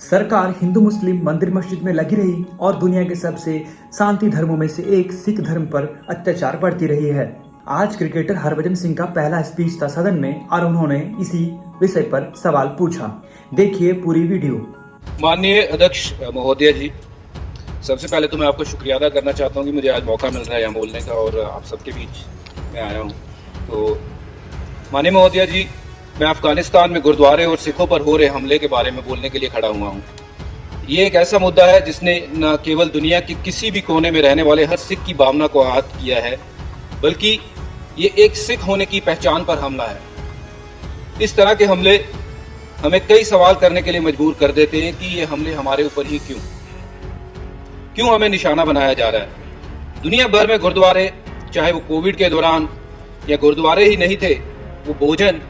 सरकार हिंदू मुस्लिम मंदिर मस्जिद में लगी रही और दुनिया के सबसे शांति धर्मों में से एक सिख धर्म पर अत्याचार बढ़ती रही है। आज क्रिकेटर हरभजन सिंह का पहला स्पीच था सदन में और उन्होंने इसी विषय पर सवाल पूछा। देखिए पूरी वीडियो। माननीय अध्यक्ष महोदय जी, सबसे पहले तो मैं आपका शुक्रिया अदा करना चाहता हूँ कि मुझे आज मौका मिल रहा है यहाँ बोलने का और आप सबके बीच में आया हूँ। तो माननीय महोदय जी, मैं अफगानिस्तान में गुरुद्वारे और सिखों पर हो रहे हमले के बारे में बोलने के लिए खड़ा हुआ हूँ। ये एक ऐसा मुद्दा है जिसने न केवल दुनिया के किसी भी कोने में रहने वाले हर सिख की भावना को आहत किया है, बल्कि ये एक सिख होने की पहचान पर हमला है। इस तरह के हमले हमें कई सवाल करने के लिए मजबूर कर देते हैं कि ये हमले हमारे ऊपर ही क्यों हमें निशाना बनाया जा रहा है। दुनिया भर में गुरुद्वारे, चाहे वो कोविड के दौरान या गुरुद्वारे ही नहीं थे, वो भोजन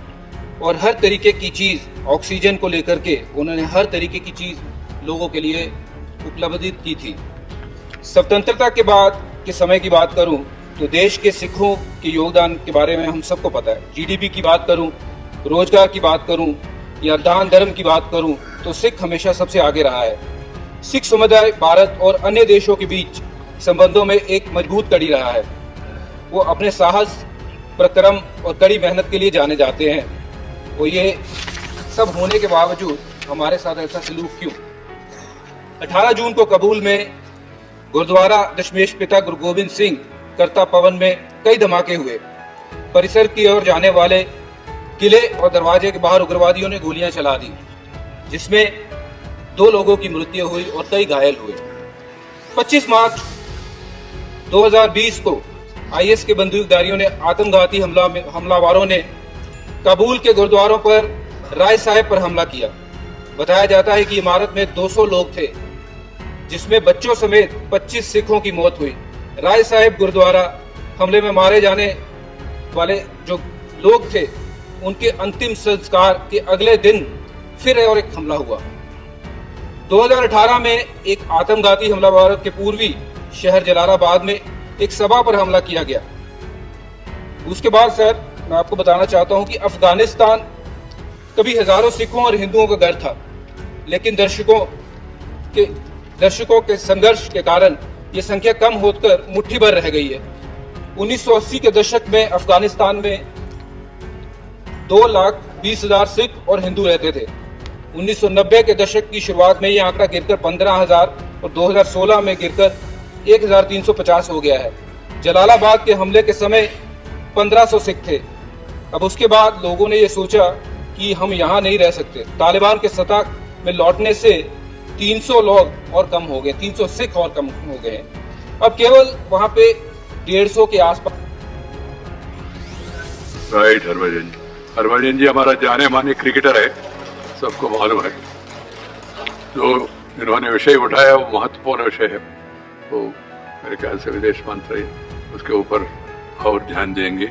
और हर तरीके की चीज, ऑक्सीजन को लेकर के उन्होंने हर तरीके की चीज लोगों के लिए उपलब्ध की थी। स्वतंत्रता के बाद के समय की बात करूं तो देश के सिखों के योगदान के बारे में हम सबको पता है। जीडीपी की बात करूं, रोजगार की बात करूं या दान धर्म की बात करूं तो सिख हमेशा सबसे आगे रहा है। सिख समुदाय भारत और अन्य देशों के बीच संबंधों में एक मजबूत कड़ी रहा है। वो अपने साहस, पराक्रम और कड़ी मेहनत के लिए जाने जाते हैं। वो ये सब होने के बावजूद हमारे साथ ऐसा सलूक क्यों? 18 जून को काबुल में गुरुद्वारा दशमेश पिता गुरु गोविंद सिंह करता पवन में कई धमाके हुए। परिसर की ओर जाने वाले किले और दरवाजे के बाहर उग्रवादियों ने गोलियां चला दी, जिसमें 2 लोगों की मृत्यु हुई और कई घायल हुए। 25 मार्च 2020 को आईएस के बंदूकधारियों ने आत्मघाती हमलावरों ने काबुल के गुरुद्वारों पर राय साहिब पर हमला किया। बताया जाता है कि इमारत में 200 लोग थे, जिसमें बच्चों समेत 25 सिखों की मौत हुई। राय साहिब गुरुद्वारा हमले में मारे जाने वाले जो लोग थे, उनके अंतिम संस्कार के अगले दिन फिर और एक हमला हुआ। 2018 में एक आत्मघाती हमलावर के पूर्वी शहर जलालाबाद में एक सभा पर हमला किया गया। उसके बाद सर, मैं आपको बताना चाहता हूं कि अफगानिस्तान कभी हजारों सिखों और हिंदुओं का घर था, लेकिन दर्शकों के संघर्ष के कारण ये संख्या कम होकर मुट्ठी भर रह गई है। 1980 के दशक में अफगानिस्तान में 2,20,000 सिख और हिंदू रहते थे। 1990 के दशक की शुरुआत में यह आंकड़ा गिरकर 15,000 और 2016 में गिरकर 1,350 हो गया है। जलालाबाद के हमले के समय 1,500 सिख थे। अब उसके बाद लोगों ने यह सोचा कि हम यहाँ नहीं रह सकते। तालिबान के सत्ता में लौटने से 300 लोग और कम हो गए, 300 सिख और कम हो गए। अब केवल वहाँ पे 150 के आसपास। राइट, हरभजन जी हमारा जाने माने क्रिकेटर है, सबको मालूम है। जो इन्होंने विषय उठाया वो महत्वपूर्ण विषय है, तो मेरे ख्याल से विदेश मंत्री उसके ऊपर और ध्यान देंगे।